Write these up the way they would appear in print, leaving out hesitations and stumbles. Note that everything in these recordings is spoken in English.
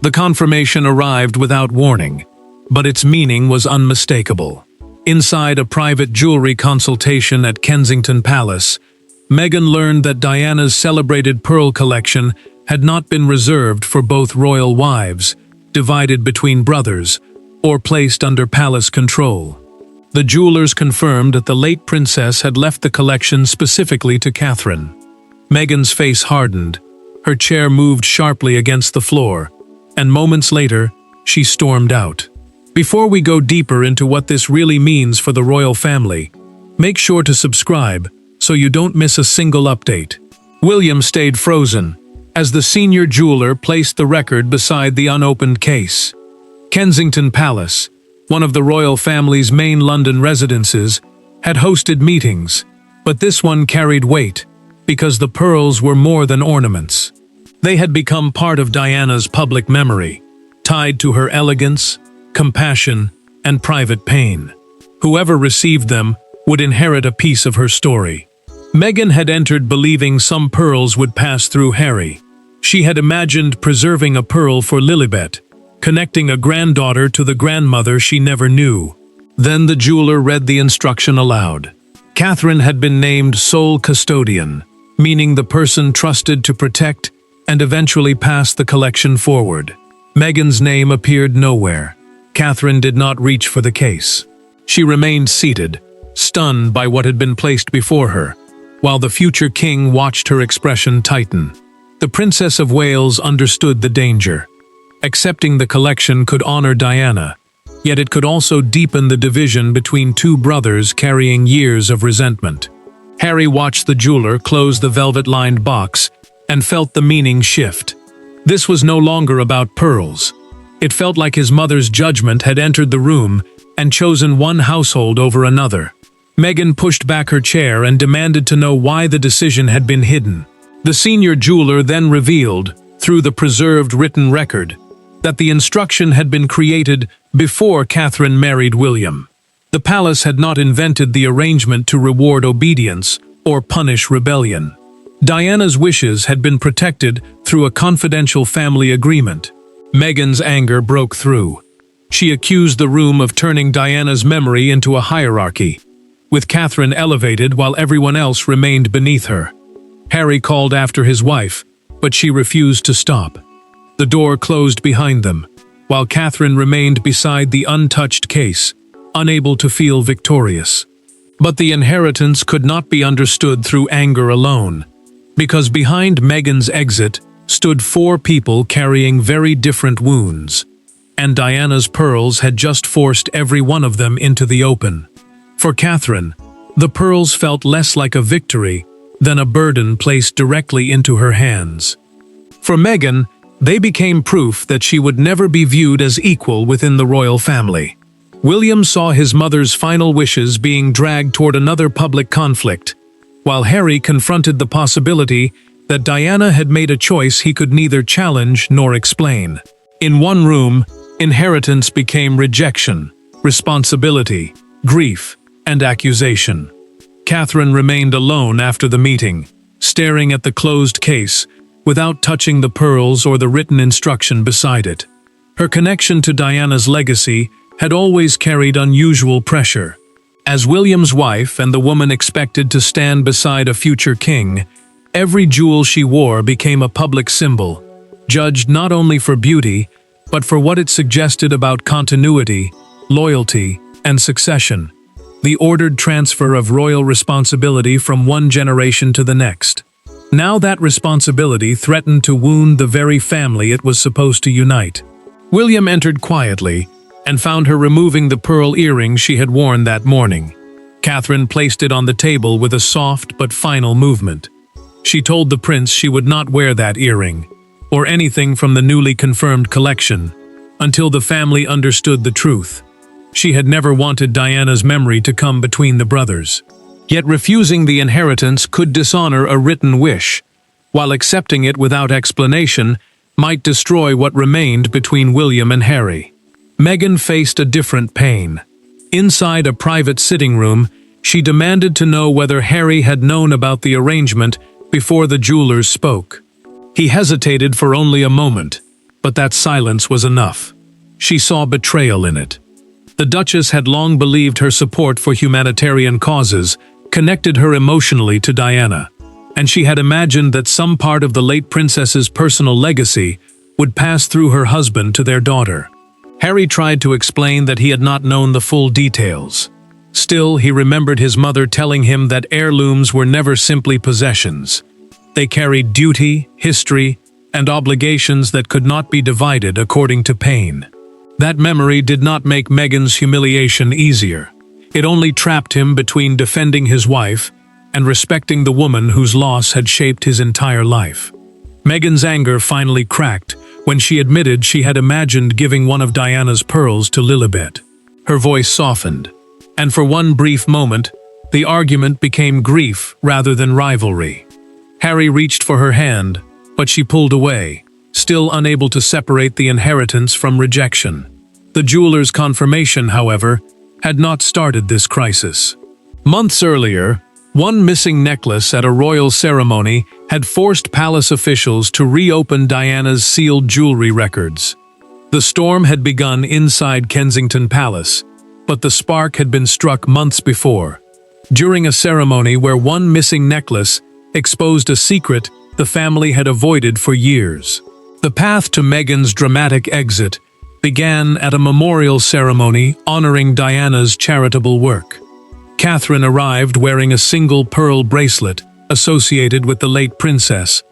The confirmation arrived without warning, but its meaning was unmistakable. Inside a private jewelry consultation at Kensington Palace, Meghan learned that Diana's celebrated pearl collection had not been reserved for both royal wives, divided between brothers, or placed under palace control. The jewelers confirmed that the late princess had left the collection specifically to Catherine. Meghan's face hardened, her chair moved sharply against the floor, and moments later, she stormed out. Before we go deeper into what this really means for the royal family, make sure to subscribe so you don't miss a single update. William stayed frozen as the senior jeweler placed the record beside the unopened case. Kensington Palace, one of the royal family's main London residences, had hosted meetings, but this one carried weight because the pearls were more than ornaments. They had become part of Diana's public memory, tied to her elegance, compassion, and private pain. Whoever received them would inherit a piece of her story. Meghan had entered believing some pearls would pass through Harry. She had imagined preserving a pearl for Lilibet, connecting a granddaughter to the grandmother she never knew. Then the jeweler read the instruction aloud. Catherine had been named sole custodian, meaning the person trusted to protect and eventually pass the collection forward. Meghan's name appeared nowhere. Catherine did not reach for the case. She remained seated, stunned by what had been placed before her, while the future king watched her expression tighten. The Princess of Wales understood the danger. Accepting the collection could honor Diana, yet it could also deepen the division between two brothers carrying years of resentment. Harry watched the jeweler close the velvet-lined box and felt the meaning shift. This was no longer about pearls. It felt like his mother's judgment had entered the room and chosen one household over another. Meghan pushed back her chair and demanded to know why the decision had been hidden. The senior jeweler then revealed, through the preserved written record, that the instruction had been created before Catherine married William. The palace had not invented the arrangement to reward obedience or punish rebellion. Diana's wishes had been protected through a confidential family agreement. Meghan's anger broke through. She accused the room of turning Diana's memory into a hierarchy, with Catherine elevated while everyone else remained beneath her. Harry called after his wife, but she refused to stop. The door closed behind them, while Catherine remained beside the untouched case, unable to feel victorious. But the inheritance could not be understood through anger alone, because behind Meghan's exit stood 4 people carrying very different wounds, and Diana's pearls had just forced every one of them into the open. For Catherine, the pearls felt less like a victory than a burden placed directly into her hands. For Meghan, they became proof that she would never be viewed as equal within the royal family. William saw his mother's final wishes being dragged toward another public conflict, while Harry confronted the possibility that Diana had made a choice he could neither challenge nor explain. In one room, inheritance became rejection, responsibility, grief, and accusation. Catherine remained alone after the meeting, staring at the closed case, without touching the pearls or the written instruction beside it. Her connection to Diana's legacy had always carried unusual pressure. As William's wife and the woman expected to stand beside a future king, every jewel she wore became a public symbol, judged not only for beauty, but for what it suggested about continuity, loyalty, and succession. The ordered transfer of royal responsibility from one generation to the next. Now that responsibility threatened to wound the very family it was supposed to unite. William entered quietly and found her removing the pearl earring she had worn that morning. Catherine placed it on the table with a soft but final movement. She told the prince she would not wear that earring, or anything from the newly confirmed collection, until the family understood the truth. She had never wanted Diana's memory to come between the brothers. Yet refusing the inheritance could dishonor a written wish, while accepting it without explanation might destroy what remained between William and Harry. Meghan faced a different pain. Inside a private sitting room, she demanded to know whether Harry had known about the arrangement before the jewelers spoke. He hesitated for only a moment, But that silence was enough. She saw betrayal in it. The Duchess had long believed her support for humanitarian causes connected her emotionally to Diana, and she had imagined that some part of the late princess's personal legacy would pass through her husband to their daughter. Harry tried to explain that he had not known the full details. Still, he remembered his mother telling him that heirlooms were never simply possessions. They carried duty, history, and obligations that could not be divided according to pain. That memory did not make Meghan's humiliation easier. It only trapped him between defending his wife and respecting the woman whose loss had shaped his entire life. Meghan's anger finally cracked when she admitted she had imagined giving one of Diana's pearls to Lilibet. Her voice softened, and for one brief moment, the argument became grief rather than rivalry. Harry reached for her hand, but she pulled away, still unable to separate the inheritance from rejection. The jeweller's confirmation, however, had not started this crisis. Months earlier, one missing necklace at a royal ceremony had forced palace officials to reopen Diana's sealed jewelry records. The storm had begun inside Kensington Palace, but the spark had been struck months before. During a ceremony where one missing necklace exposed a secret the family had avoided for years. The path to Meghan's dramatic exit began at a memorial ceremony honoring Diana's charitable work. Catherine arrived wearing a single pearl bracelet associated with the late princess,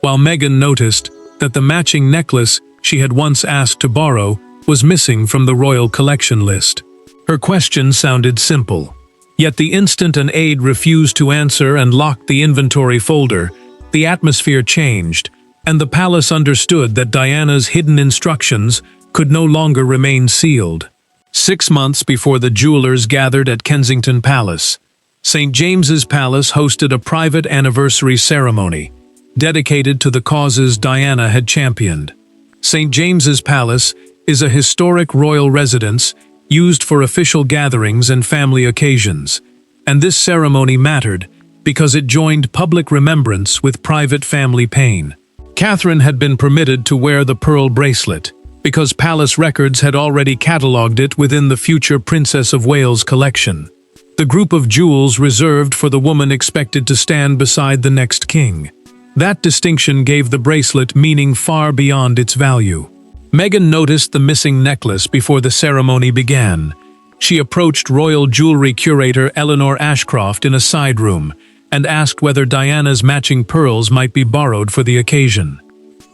while Meghan noticed that the matching necklace she had once asked to borrow was missing from the royal collection list. Her question sounded simple, yet the instant an aide refused to answer and locked the inventory folder, the atmosphere changed, and the palace understood that Diana's hidden instructions could no longer remain sealed. 6 months before the jewelers gathered at Kensington Palace, St. James's Palace hosted a private anniversary ceremony dedicated to the causes Diana had championed. St. James's Palace is a historic royal residence used for official gatherings and family occasions, and this ceremony mattered because it joined public remembrance with private family pain. Catherine had been permitted to wear the pearl bracelet because palace records had already catalogued it within the future Princess of Wales collection, the group of jewels reserved for the woman expected to stand beside the next king. That distinction gave the bracelet meaning far beyond its value. Meghan noticed the missing necklace before the ceremony began. She approached royal jewelry curator Eleanor Ashcroft in a side room and asked whether Diana's matching pearls might be borrowed for the occasion.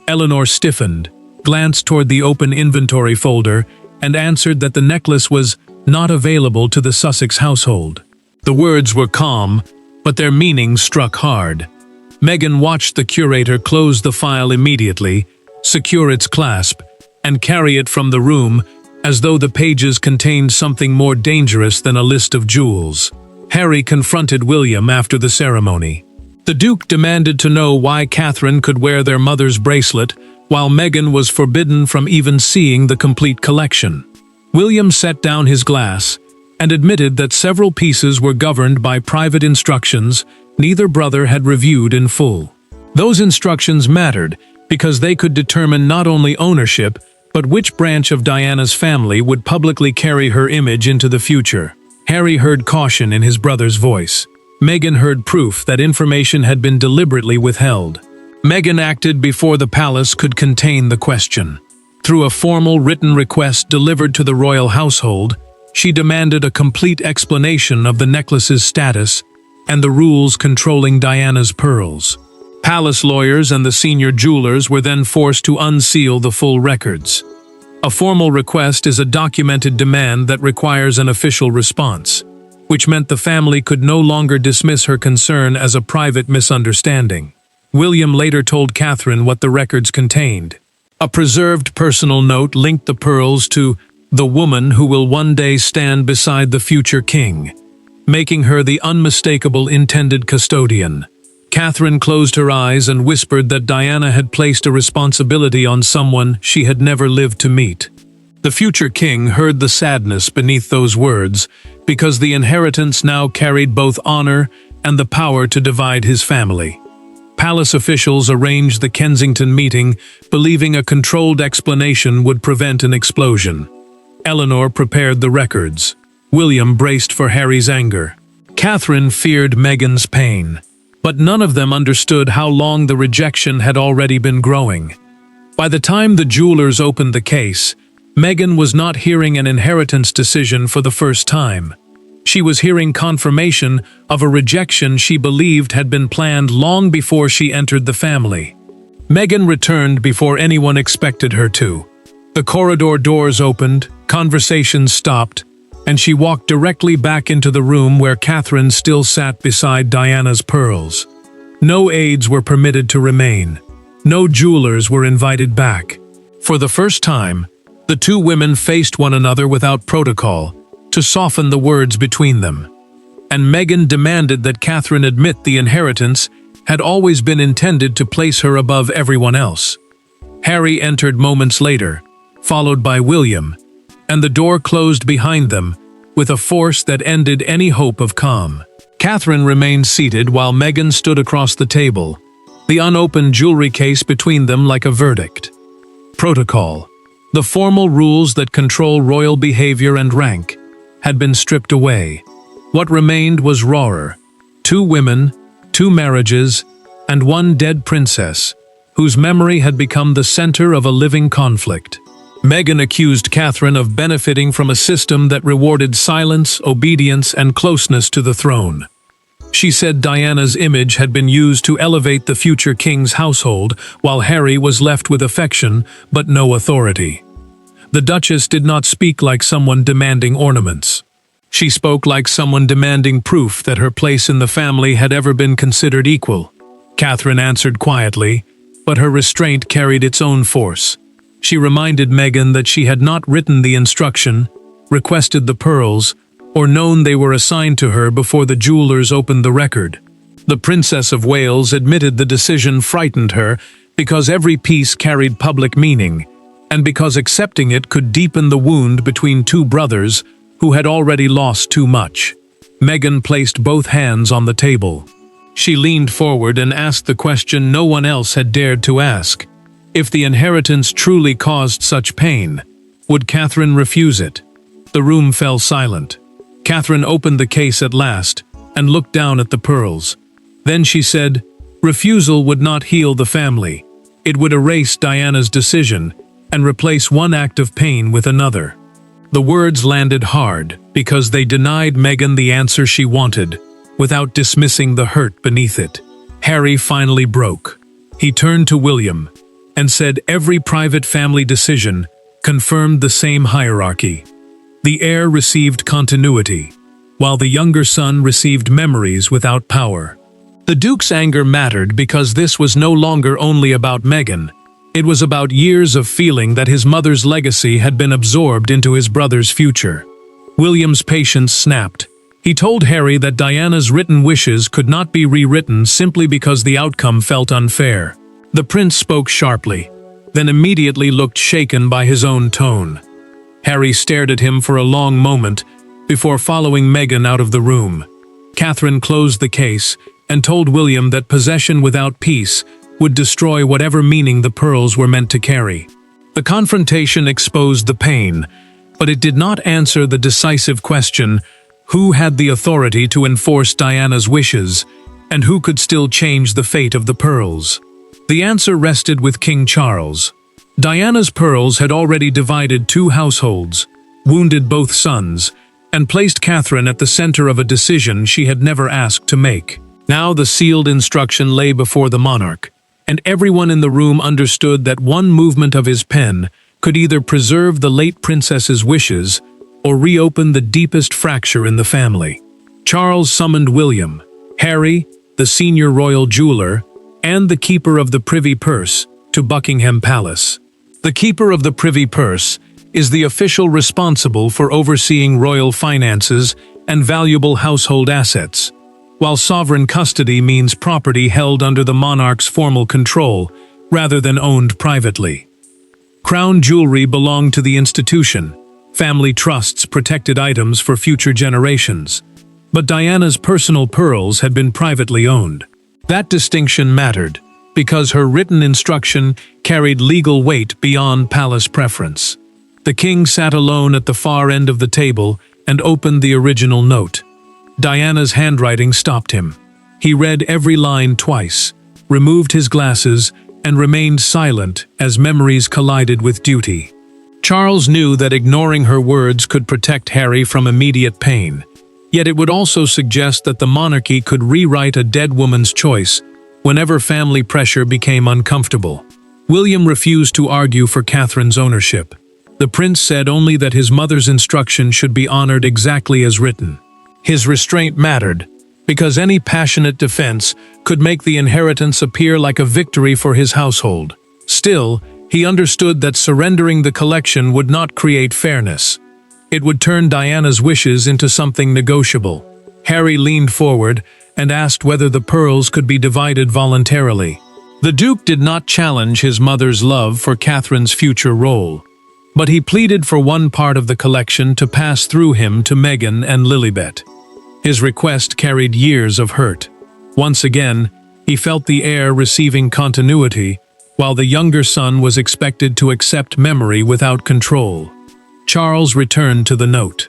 Eleanor stiffened, glanced toward the open inventory folder, and answered that the necklace was not available to the Sussex household. The words were calm, but their meaning struck hard. Meghan watched the curator close the file immediately, secure its clasp, and carry it from the room as though the pages contained something more dangerous than a list of jewels. Harry confronted William after the ceremony. The Duke demanded to know why Catherine could wear their mother's bracelet while Meghan was forbidden from even seeing the complete collection. William set down his glass and admitted that several pieces were governed by private instructions neither brother had reviewed in full. Those instructions mattered because they could determine not only ownership, but which branch of Diana's family would publicly carry her image into the future. Harry heard caution in his brother's voice. Meghan heard proof that information had been deliberately withheld. Meghan acted before the palace could contain the question. Through a formal written request delivered to the royal household, she demanded a complete explanation of the necklace's status and the rules controlling Diana's pearls. Palace lawyers and the senior jewelers were then forced to unseal the full records. A formal request is a documented demand that requires an official response, which meant the family could no longer dismiss her concern as a private misunderstanding. William later told Catherine what the records contained. A preserved personal note linked the pearls to the woman who will one day stand beside the future king, making her the unmistakable intended custodian. Catherine closed her eyes and whispered that Diana had placed a responsibility on someone she had never lived to meet. The future king heard the sadness beneath those words because the inheritance now carried both honor and the power to divide his family. Palace officials arranged the Kensington meeting, believing a controlled explanation would prevent an explosion. Eleanor prepared the records. William braced for Harry's anger. Catherine feared Meghan's pain. But none of them understood how long the rejection had already been growing. By the time the jewelers opened the case, Meghan was not hearing an inheritance decision for the first time. She was hearing confirmation of a rejection she believed had been planned long before she entered the family. Meghan returned before anyone expected her to. The corridor doors opened, conversations stopped, and she walked directly back into the room where Catherine still sat beside Diana's pearls. No aides were permitted to remain. No jewelers were invited back. For the first time, the two women faced one another without protocol, to soften the words between them. And Meghan demanded that Catherine admit the inheritance had always been intended to place her above everyone else. Harry entered moments later, followed by William, and the door closed behind them with a force that ended any hope of calm. Catherine remained seated while Meghan stood across the table, the unopened jewelry case between them like a verdict. Protocol, the formal rules that control royal behavior and rank, had been stripped away. What remained was rawer: 2 women, 2 marriages, and 1 dead princess, whose memory had become the center of a living conflict. Meghan accused Catherine of benefiting from a system that rewarded silence, obedience, and closeness to the throne. She said Diana's image had been used to elevate the future king's household, while Harry was left with affection but no authority. The Duchess did not speak like someone demanding ornaments. She spoke like someone demanding proof that her place in the family had ever been considered equal. Catherine answered quietly, but her restraint carried its own force. She reminded Meghan that she had not written the instruction, requested the pearls, or known they were assigned to her before the jewelers opened the record. The Princess of Wales admitted the decision frightened her because every piece carried public meaning, and because accepting it could deepen the wound between 2 brothers who had already lost too much. Meghan placed both hands on the table. She leaned forward and asked the question no one else had dared to ask. If the inheritance truly caused such pain, would Catherine refuse it? The room fell silent. Catherine opened the case at last and looked down at the pearls. Then she said, refusal would not heal the family. It would erase Diana's decision and replace one act of pain with another. The words landed hard because they denied Meghan the answer she wanted, without dismissing the hurt beneath it. Harry finally broke. He turned to William and said every private family decision confirmed the same hierarchy. The heir received continuity, while the younger son received memories without power. The Duke's anger mattered because this was no longer only about Meghan. It was about years of feeling that his mother's legacy had been absorbed into his brother's future. William's patience snapped. He told Harry that Diana's written wishes could not be rewritten simply because the outcome felt unfair. The prince spoke sharply, then immediately looked shaken by his own tone. Harry stared at him for a long moment before following Meghan out of the room. Catherine closed the case and told William that possession without peace would destroy whatever meaning the pearls were meant to carry. The confrontation exposed the pain, but it did not answer the decisive question: who had the authority to enforce Diana's wishes, and who could still change the fate of the pearls? The answer rested with King Charles. Diana's pearls had already divided 2 households, wounded both sons, and placed Catherine at the center of a decision she had never asked to make. Now the sealed instruction lay before the monarch, and everyone in the room understood that one movement of his pen could either preserve the late princess's wishes or reopen the deepest fracture in the family. Charles summoned William, Harry, the senior royal jeweler, and the keeper of the privy purse, to Buckingham Palace. The keeper of the privy purse is the official responsible for overseeing royal finances and valuable household assets, while sovereign custody means property held under the monarch's formal control rather than owned privately. Crown jewelry belonged to the institution. Family trusts protected items for future generations. But Diana's personal pearls had been privately owned. That distinction mattered, because her written instruction carried legal weight beyond palace preference. The king sat alone at the far end of the table and opened the original note. Diana's handwriting stopped him. He read every line twice, removed his glasses, and remained silent as memories collided with duty. Charles knew that ignoring her words could protect Harry from immediate pain. Yet it would also suggest that the monarchy could rewrite a dead woman's choice whenever family pressure became uncomfortable. William refused to argue for Catherine's ownership. The prince said only that his mother's instruction should be honored exactly as written. His restraint mattered, because any passionate defense could make the inheritance appear like a victory for his household. Still, he understood that surrendering the collection would not create fairness. It would turn Diana's wishes into something negotiable. Harry leaned forward and asked whether the pearls could be divided voluntarily. The Duke did not challenge his mother's love for Catherine's future role, but he pleaded for one part of the collection to pass through him to Meghan and Lilibet. His request carried years of hurt. Once again, he felt the heir receiving continuity, while the younger son was expected to accept memory without control. Charles returned to the note.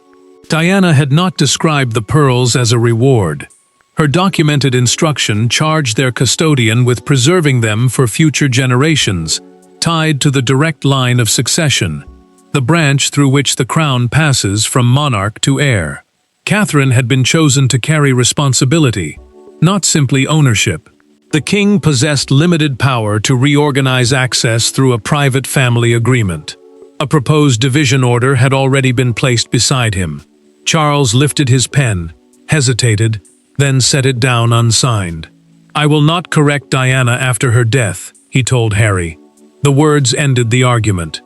Diana had not described the pearls as a reward. Her documented instruction charged their custodian with preserving them for future generations, tied to the direct line of succession, the branch through which the crown passes from monarch to heir. Catherine had been chosen to carry responsibility, not simply ownership. The king possessed limited power to reorganize access through a private family agreement. A proposed division order had already been placed beside him. Charles lifted his pen, hesitated, then set it down unsigned. "I will not correct Diana after her death," he told Harry. The words ended the argument.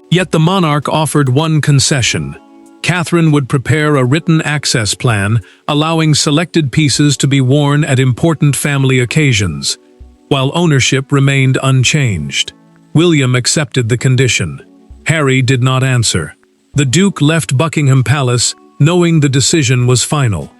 Yet the monarch offered one concession. Catherine would prepare a written access plan, allowing selected pieces to be worn at important family occasions, while ownership remained unchanged. William accepted the condition. Harry did not answer. The Duke left Buckingham Palace, knowing the decision was final.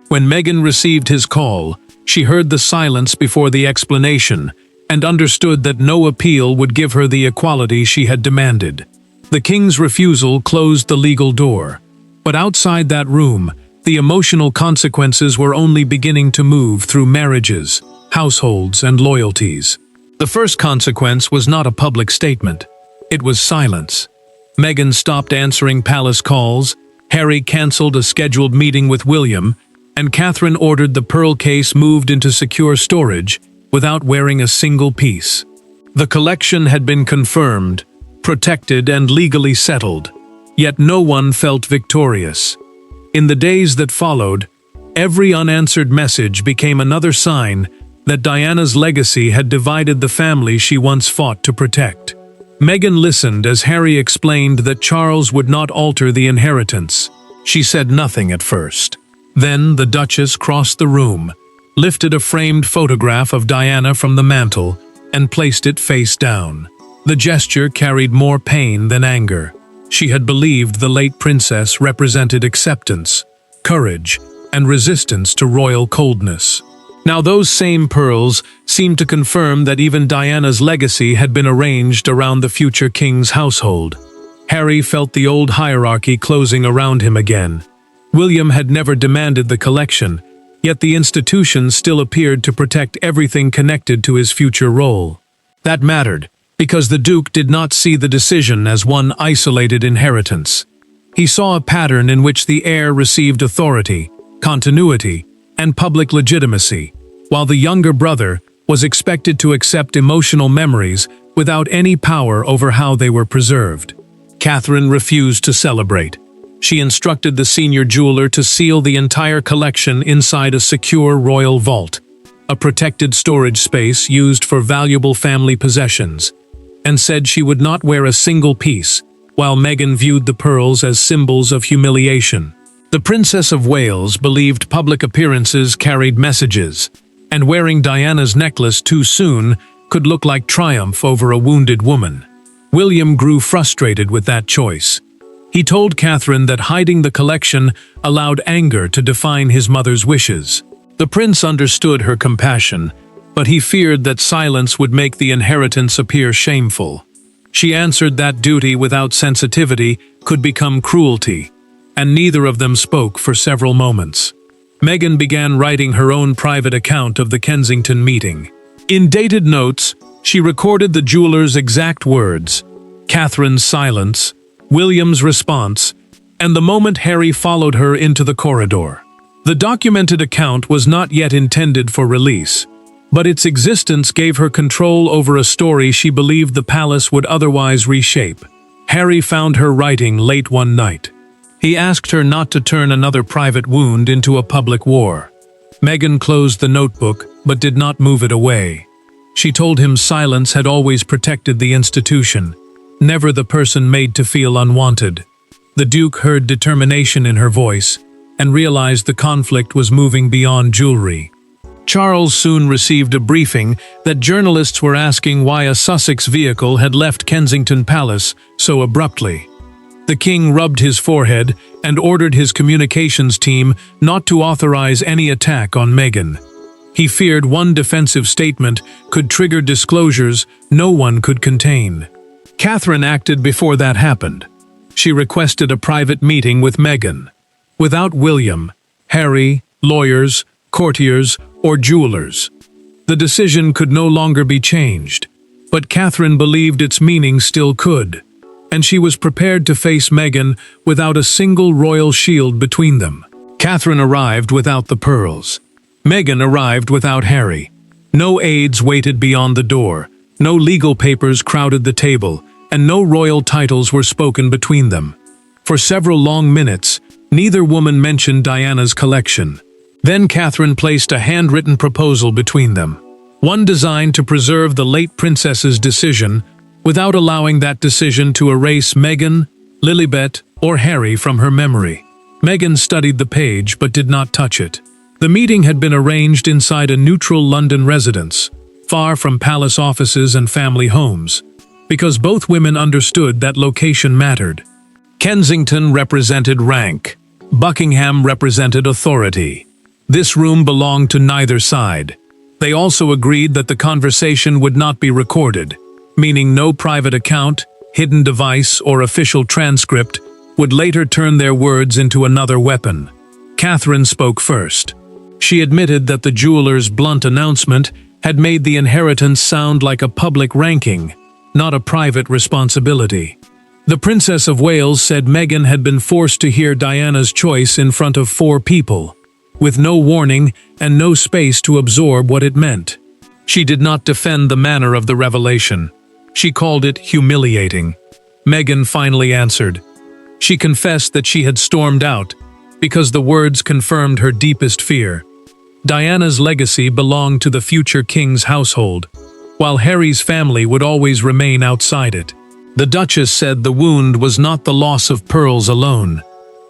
When Meghan received his call, she heard the silence before the explanation and understood that no appeal would give her the equality she had demanded. The king's refusal closed the legal door, but outside that room, the emotional consequences were only beginning to move through marriages, households, and loyalties. The first consequence was not a public statement. It was silence. Meghan stopped answering palace calls, Harry cancelled a scheduled meeting with William, and Catherine ordered the pearl case moved into secure storage without wearing a single piece. The collection had been confirmed, protected, and legally settled, yet no one felt victorious. In the days that followed, every unanswered message became another sign that Diana's legacy had divided the family she once fought to protect. Meghan listened as Harry explained that Charles would not alter the inheritance. She said nothing at first. Then the Duchess crossed the room, lifted a framed photograph of Diana from the mantel, and placed it face down. The gesture carried more pain than anger. She had believed the late princess represented acceptance, courage, and resistance to royal coldness. Now those same pearls seemed to confirm that even Diana's legacy had been arranged around the future king's household. Harry felt the old hierarchy closing around him again. William had never demanded the collection, yet the institution still appeared to protect everything connected to his future role. That mattered, because the Duke did not see the decision as one isolated inheritance. He saw a pattern in which the heir received authority, continuity, and public legitimacy, while the younger brother was expected to accept emotional memories without any power over how they were preserved. Catherine refused to celebrate. She instructed the senior jeweler to seal the entire collection inside a secure royal vault, a protected storage space used for valuable family possessions, and said she would not wear a single piece, while Meghan viewed the pearls as symbols of humiliation. The Princess of Wales believed public appearances carried messages, and wearing Diana's necklace too soon could look like triumph over a wounded woman. William grew frustrated with that choice. He told Catherine that hiding the collection allowed anger to define his mother's wishes. The prince understood her compassion, but he feared that silence would make the inheritance appear shameful. She answered that duty without sensitivity could become cruelty, and neither of them spoke for several moments. Meghan began writing her own private account of the Kensington meeting. In dated notes, she recorded the jeweller's exact words, Catherine's silence, William's response, and the moment Harry followed her into the corridor. The documented account was not yet intended for release, but its existence gave her control over a story she believed the palace would otherwise reshape. Harry found her writing late one night. He asked her not to turn another private wound into a public war. Meghan closed the notebook, but did not move it away. She told him silence had always protected the institution, never the person made to feel unwanted. The Duke heard determination in her voice and realized the conflict was moving beyond jewelry. Charles soon received a briefing that journalists were asking why a Sussex vehicle had left Kensington Palace so abruptly. The king rubbed his forehead and ordered his communications team not to authorize any attack on Meghan. He feared one defensive statement could trigger disclosures no one could contain. Catherine acted before that happened. She requested a private meeting with Meghan. Without William, Harry, lawyers, courtiers, or jewelers. The decision could no longer be changed, but Catherine believed its meaning still could, and she was prepared to face Meghan without a single royal shield between them. Catherine arrived without the pearls. Meghan arrived without Harry. No aides waited beyond the door, no legal papers crowded the table, and no royal titles were spoken between them. For several long minutes, neither woman mentioned Diana's collection. Then Catherine placed a handwritten proposal between them, one designed to preserve the late princess's decision without allowing that decision to erase Meghan, Lilibet, or Harry from her memory. Meghan studied the page but did not touch it. The meeting had been arranged inside a neutral London residence, far from palace offices and family homes, because both women understood that location mattered. Kensington represented rank. Buckingham represented authority. This room belonged to neither side. They also agreed that the conversation would not be recorded, meaning no private account, hidden device, or official transcript would later turn their words into another weapon. Catherine spoke first. She admitted that the jeweller's blunt announcement had made the inheritance sound like a public ranking, not a private responsibility. The Princess of Wales said Meghan had been forced to hear Diana's choice in front of 4 people, with no warning and no space to absorb what it meant. She did not defend the manner of the revelation. She called it humiliating. Meghan finally answered. She confessed that she had stormed out because the words confirmed her deepest fear. Diana's legacy belonged to the future king's household, while Harry's family would always remain outside it. The Duchess said the wound was not the loss of pearls alone.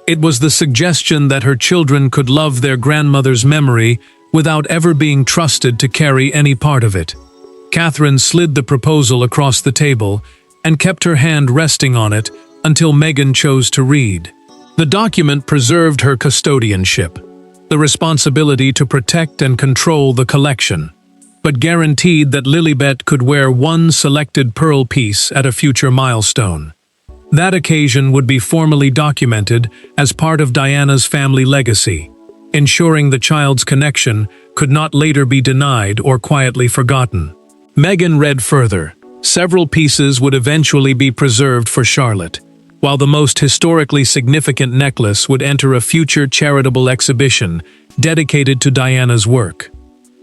It was the suggestion that her children could love their grandmother's memory without ever being trusted to carry any part of it. Catherine slid the proposal across the table and kept her hand resting on it until Meghan chose to read. The document preserved her custodianship, the responsibility to protect and control the collection, but guaranteed that Lilibet could wear one selected pearl piece at a future milestone. That occasion would be formally documented as part of Diana's family legacy, ensuring the child's connection could not later be denied or quietly forgotten. Meghan read further. Several pieces would eventually be preserved for Charlotte, while the most historically significant necklace would enter a future charitable exhibition dedicated to Diana's work.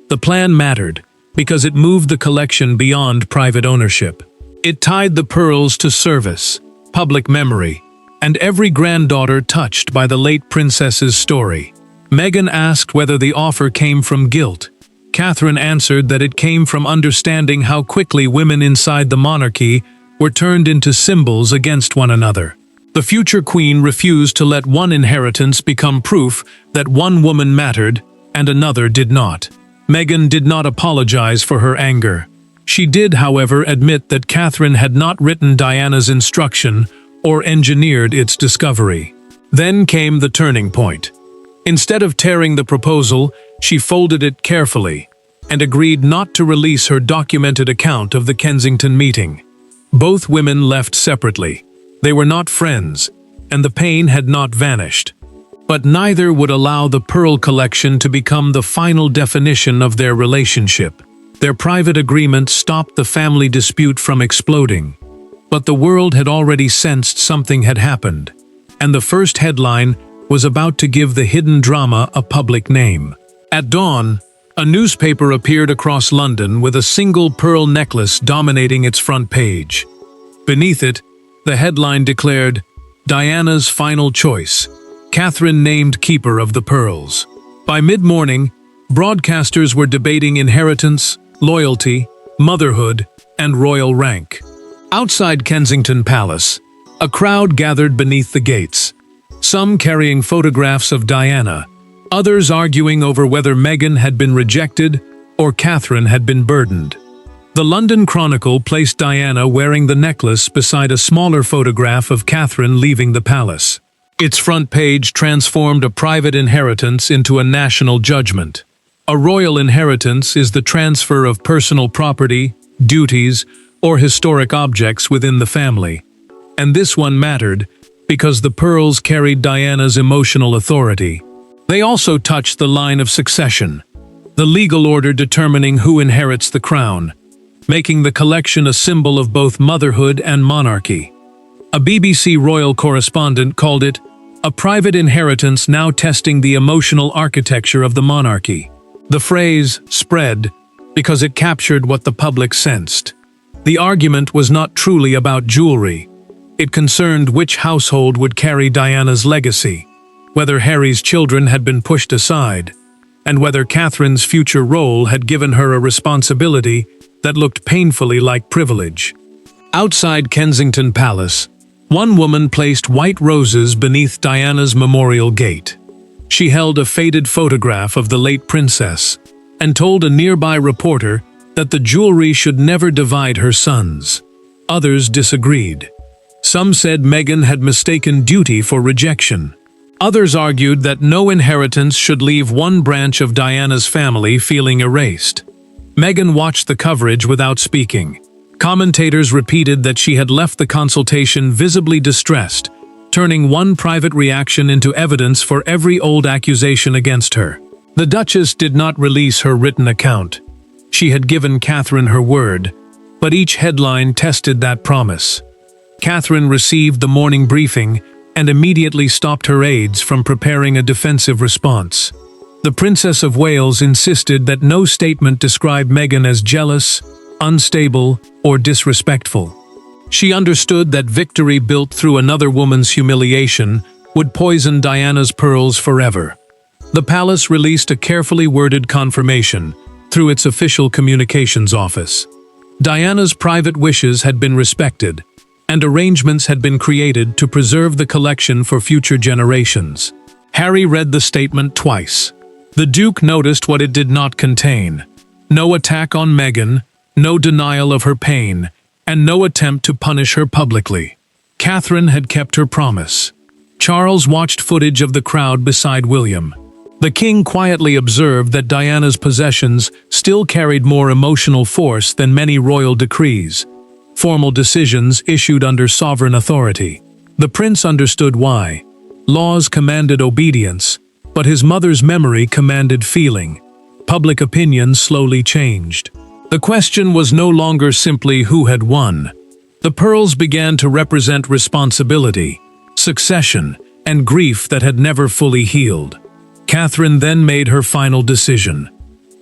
The plan mattered because it moved the collection beyond private ownership. It tied the pearls to service, public memory, and every granddaughter touched by the late princess's story. Meghan asked whether the offer came from guilt. Catherine answered that it came from understanding how quickly women inside the monarchy were turned into symbols against one another. The future queen refused to let one inheritance become proof that one woman mattered and another did not. Meghan did not apologize for her anger. She did, however, admit that Catherine had not written Diana's instruction or engineered its discovery. Then came the turning point. Instead of tearing the proposal, she folded it carefully, and agreed not to release her documented account of the Kensington meeting. Both women left separately. They were not friends, and the pain had not vanished. But neither would allow the pearl collection to become the final definition of their relationship. Their private agreement stopped the family dispute from exploding. But the world had already sensed something had happened, and the first headline was about to give the hidden drama a public name. At dawn, a newspaper appeared across London with a single pearl necklace dominating its front page. Beneath it, the headline declared, "Diana's final choice. Catherine named keeper of the pearls." By mid-morning, broadcasters were debating inheritance, loyalty, motherhood, and royal rank. Outside Kensington Palace, a crowd gathered beneath the gates, some carrying photographs of Diana, others arguing over whether Meghan had been rejected or Catherine had been burdened. The London Chronicle placed Diana wearing the necklace beside a smaller photograph of Catherine leaving the palace. Its front page transformed a private inheritance into a national judgment. A royal inheritance is the transfer of personal property, duties, or historic objects within the family. And this one mattered because the pearls carried Diana's emotional authority. They also touched the line of succession, the legal order determining who inherits the crown, making the collection a symbol of both motherhood and monarchy. A BBC royal correspondent called it a private inheritance now testing the emotional architecture of the monarchy. The phrase spread because it captured what the public sensed. The argument was not truly about jewelry. It concerned which household would carry Diana's legacy, whether Harry's children had been pushed aside, and whether Catherine's future role had given her a responsibility that looked painfully like privilege. Outside Kensington Palace, one woman placed white roses beneath Diana's memorial gate. She held a faded photograph of the late princess and told a nearby reporter that the jewelry should never divide her sons. Others disagreed. Some said Meghan had mistaken duty for rejection. Others argued that no inheritance should leave one branch of Diana's family feeling erased. Meghan watched the coverage without speaking. Commentators repeated that she had left the consultation visibly distressed, turning one private reaction into evidence for every old accusation against her. The Duchess did not release her written account. She had given Catherine her word, but each headline tested that promise. Catherine received the morning briefing and immediately stopped her aides from preparing a defensive response. The Princess of Wales insisted that no statement described Meghan as jealous, unstable, or disrespectful. She understood that victory built through another woman's humiliation would poison Diana's pearls forever. The palace released a carefully worded confirmation through its official communications office. Diana's private wishes had been respected, and arrangements had been created to preserve the collection for future generations. Harry read the statement twice. The Duke noticed what it did not contain: no attack on Meghan, no denial of her pain, and no attempt to punish her publicly. Catherine had kept her promise. Charles watched footage of the crowd beside William. The king quietly observed that Diana's possessions still carried more emotional force than many royal decrees, formal decisions issued under sovereign authority. The prince understood why. Laws commanded obedience, but his mother's memory commanded feeling. Public opinion slowly changed. The question was no longer simply who had won. The pearls began to represent responsibility, succession, and grief that had never fully healed. Catherine then made her final decision.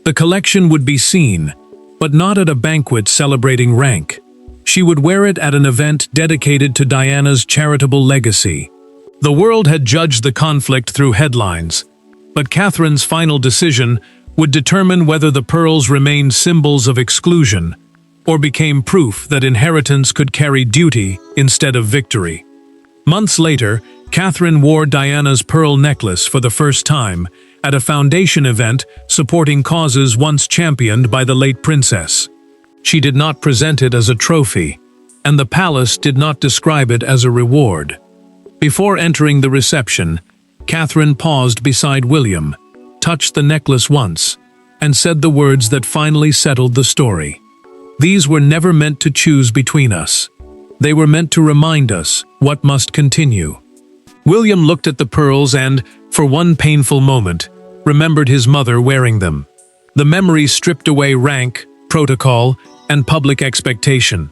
The collection would be seen, but not at a banquet celebrating rank. She would wear it at an event dedicated to Diana's charitable legacy. The world had judged the conflict through headlines, but Catherine's final decision would determine whether the pearls remained symbols of exclusion or became proof that inheritance could carry duty instead of victory. Months later, Catherine wore Diana's pearl necklace for the first time at a foundation event supporting causes once championed by the late princess. She did not present it as a trophy, and the palace did not describe it as a reward. Before entering the reception, Catherine paused beside William, touched the necklace once, and said the words that finally settled the story. These were never meant to choose between us. They were meant to remind us what must continue. William looked at the pearls and, for one painful moment, remembered his mother wearing them. The memory stripped away rank, protocol, and public expectation.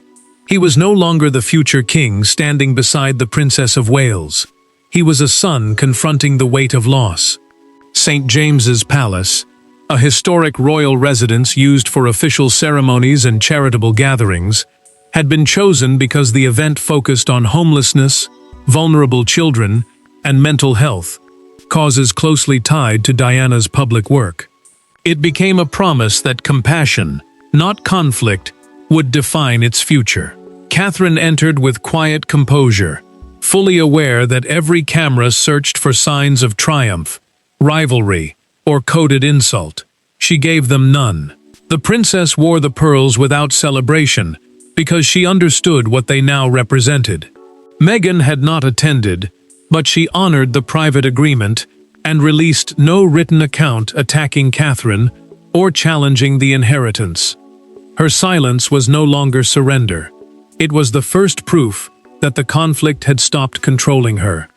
He was no longer the future king standing beside the Princess of Wales. He was a son confronting the weight of loss. St. James's Palace, a historic royal residence used for official ceremonies and charitable gatherings, had been chosen because the event focused on homelessness, vulnerable children, and mental health, causes closely tied to Diana's public work. It became a promise that compassion, not conflict, would define its future. Catherine entered with quiet composure, fully aware that every camera searched for signs of triumph, rivalry, or coded insult. She gave them none. The princess wore the pearls without celebration, because she understood what they now represented. Meghan had not attended, but she honored the private agreement and released no written account attacking Catherine or challenging the inheritance. Her silence was no longer surrender. It was the first proof that the conflict had stopped controlling her.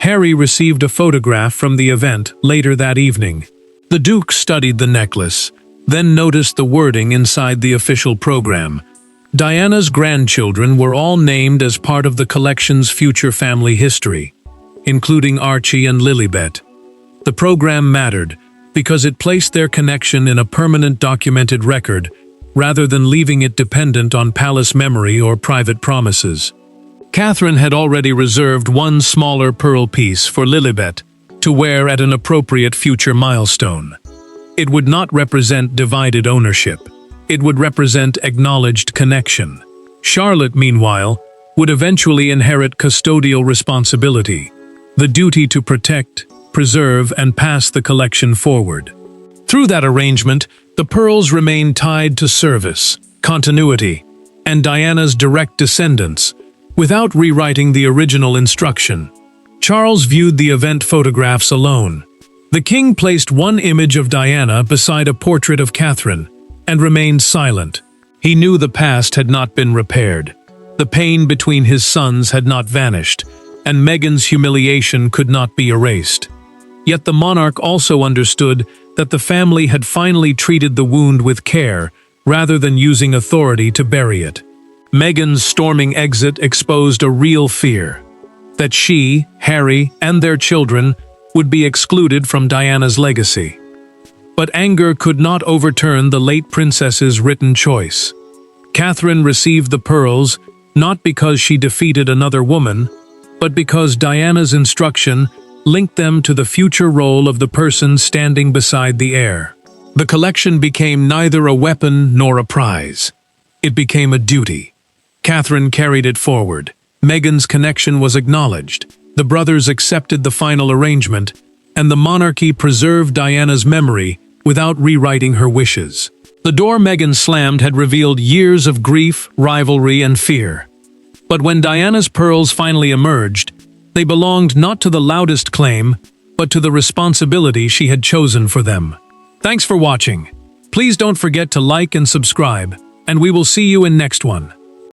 Harry received a photograph from the event later that evening. The Duke studied the necklace, then noticed the wording inside the official program. Diana's grandchildren were all named as part of the collection's future family history, including Archie and Lilibet. The program mattered because it placed their connection in a permanent documented record rather than leaving it dependent on palace memory or private promises. Catherine had already reserved one smaller pearl piece for Lilibet to wear at an appropriate future milestone. It would not represent divided ownership. It would represent acknowledged connection. Charlotte, meanwhile, would eventually inherit custodial responsibility, the duty to protect, preserve, and pass the collection forward. Through that arrangement, the pearls remained tied to service, continuity, and Diana's direct descendants, without rewriting the original instruction. Charles viewed the event photographs alone. The king placed one image of Diana beside a portrait of Catherine, and remained silent. He knew the past had not been repaired. The pain between his sons had not vanished, and Meghan's humiliation could not be erased. Yet the monarch also understood that the family had finally treated the wound with care, rather than using authority to bury it. Meghan's storming exit exposed a real fear, that she, Harry, and their children would be excluded from Diana's legacy. But anger could not overturn the late princess's written choice. Catherine received the pearls not because she defeated another woman, but because Diana's instruction linked them to the future role of the person standing beside the heir. The collection became neither a weapon nor a prize. It became a duty. Catherine carried it forward. Meghan's connection was acknowledged. The brothers accepted the final arrangement, and the monarchy preserved Diana's memory without rewriting her wishes. The door Meghan slammed had revealed years of grief, rivalry, and fear. But when Diana's pearls finally emerged, they belonged not to the loudest claim, but to the responsibility she had chosen for them. Thanks for watching. Please don't forget to like and subscribe, and we will see you in next one.